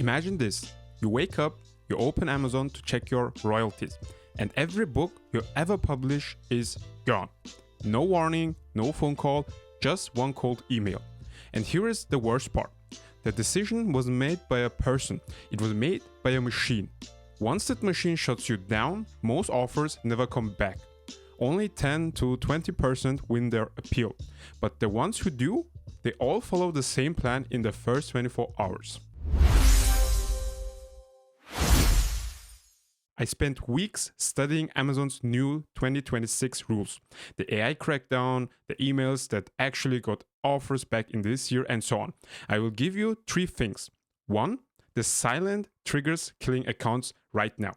Imagine this. You wake up, you open Amazon to check your royalties, and every book you ever publish is gone. No warning, no phone call, just one cold email. And here is the worst part. The decision was made by a person. It was made by a machine. Once that machine shuts you down, most offers never come back. Only 10 to 20% win their appeal. But the ones who do, they all follow the same plan in the first 24 hours. I spent weeks studying Amazon's new 2026 rules, the AI crackdown, the emails that actually got offers back in this year, and so on. I will give you 3 things. 1, the silent triggers killing accounts right now.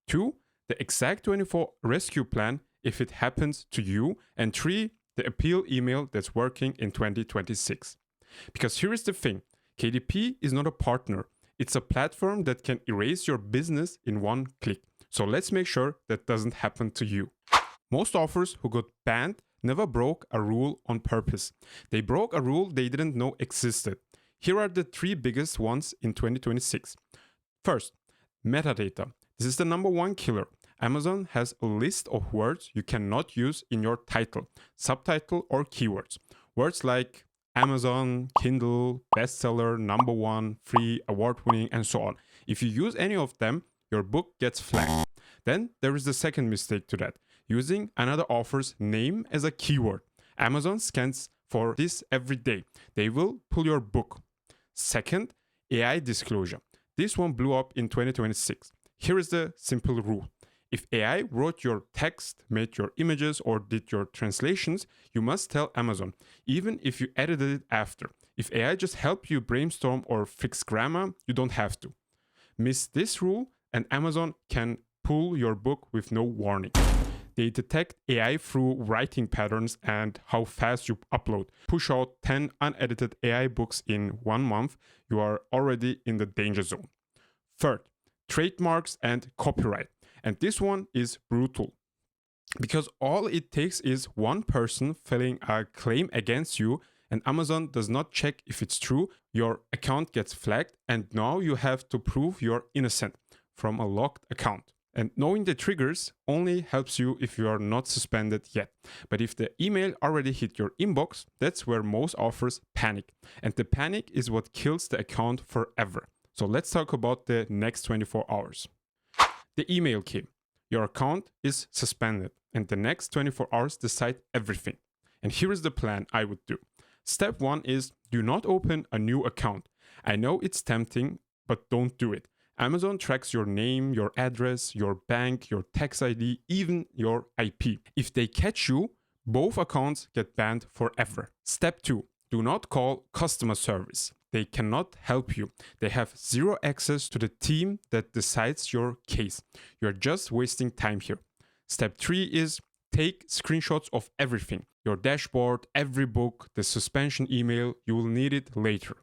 2, the exact 24 rescue plan if it happens to you. And 3, the appeal email that's working in 2026. Because here is the thing, KDP is not a partner. It's a platform that can erase your business in one click. So let's make sure that doesn't happen to you. Most offers who got banned never broke a rule on purpose. They broke a rule they didn't know existed. Here are the 3 biggest ones in 2026. First, metadata. This is the #1 killer. Amazon has a list of words you cannot use in your title, subtitle, or keywords. Words like Amazon, Kindle, bestseller, #1, free, award-winning, and so on. If you use any of them, your book gets flagged. Then there is the second mistake to that, using another offer's name as a keyword. Amazon scans for this every day. They will pull your book. Second, AI disclosure. This one blew up in 2026. Here is the simple rule. If AI wrote your text, made your images, or did your translations, you must tell Amazon, even if you edited it after. If AI just helped you brainstorm or fix grammar, you don't have to. Miss this rule, and Amazon can pull your book with no warning. They detect AI through writing patterns and how fast you upload. Push out 10 unedited AI books in 1 month, you are already in the danger zone. Third, trademarks and copyright. And this one is brutal. Because all it takes is one person filing a claim against you, and Amazon does not check if it's true, your account gets flagged, and now you have to prove you're innocent from a locked account. And knowing the triggers only helps you if you are not suspended yet. But if the email already hit your inbox, that's where most offers panic. And the panic is what kills the account forever. So let's talk about the next 24 hours. The email came. Your account is suspended, and the next 24 hours decide everything. And here is the plan I would do. Step 1 is do not open a new account. I know it's tempting, but don't do it. Amazon tracks your name, your address, your bank, your tax ID, even your IP. If they catch you, both accounts get banned forever. Step 2, do not call customer service. They cannot help you. They have zero access to the team that decides your case. You're just wasting time here. Step 3 is take screenshots of everything. Your dashboard, every book, the suspension email, you will need it later.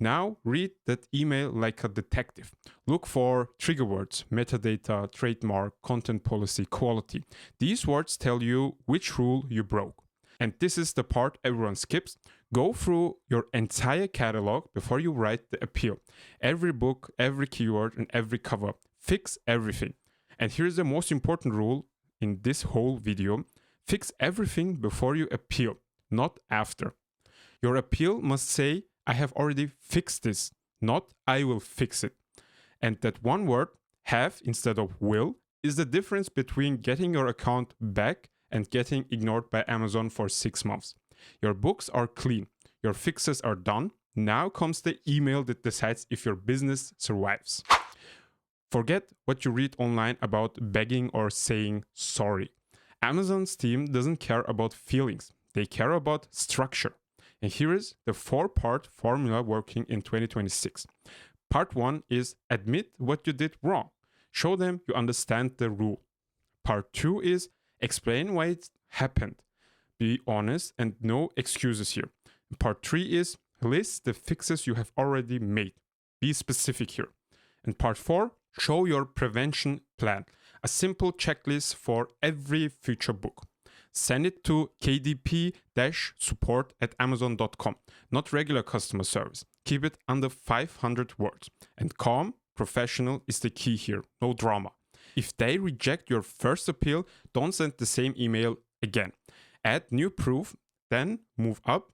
Now read that email like a detective. Look for trigger words, metadata, trademark, content policy, quality. These words tell you which rule you broke. And this is the part everyone skips. Go through your entire catalog before you write the appeal. Every book, every keyword, and every cover. Fix everything. And here's the most important rule in this whole video. Fix everything before you appeal, not after. Your appeal must say, I have already fixed this, not I will fix it. And that one word, have instead of will, is the difference between getting your account back and getting ignored by Amazon for 6 months. Your books are clean. Your fixes are done. Now comes the email that decides if your business survives. Forget what you read online about begging or saying sorry. Amazon's team doesn't care about feelings. They care about structure. And here is the 4-part formula working in 2026. Part 1 is admit what you did wrong. Show them you understand the rule. Part 2 is explain why it happened. Be honest and no excuses here. Part 3 is list the fixes you have already made. Be specific here. And part 4, show your prevention plan. A simple checklist for every future book. send it to kdp-support@amazon.com, not regular customer service. Keep it under 500 words. And calm, professional is the key here, no drama. If they reject your first appeal, don't send the same email again. Add new proof, then move up.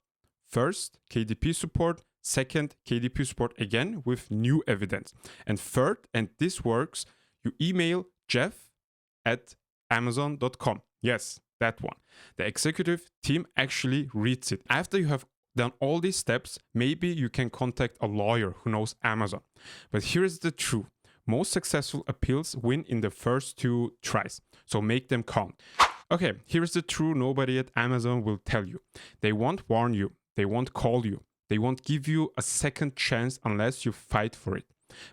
First, KDP support. Second, KDP support again with new evidence. And third, and this works, you email jeff@amazon.com. Yes, that one. The executive team actually reads it. After you have done all these steps, maybe you can contact a lawyer who knows Amazon. But here's the truth. Most successful appeals win in the first 2 tries, so make them count. Okay, here's the truth nobody at Amazon will tell you. They won't warn you, they won't call you, they won't give you a second chance unless you fight for it.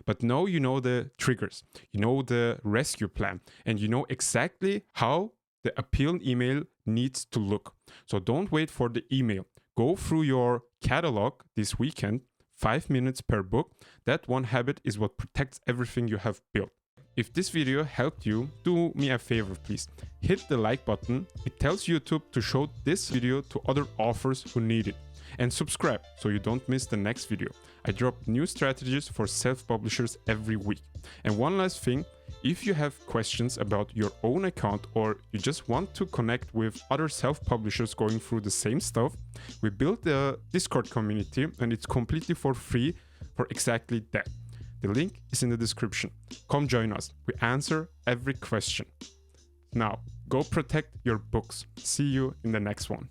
But now you know the triggers, you know the rescue plan, and you know exactly how the appeal email needs to look. So don't wait for the email. Go through your catalog this weekend, 5 minutes per book. That one habit is what protects everything you have built. If this video helped you, do me a favor please. Hit the like button. It tells YouTube to show this video to other authors who need it. And subscribe so you don't miss the next video. I drop new strategies for self-publishers every week. And one last thing, if you have questions about your own account or you just want to connect with other self-publishers going through the same stuff, we built a Discord community and it's completely for free for exactly that. The link is in the description. Come join us. We answer every question. Now, go protect your books. See you in the next one.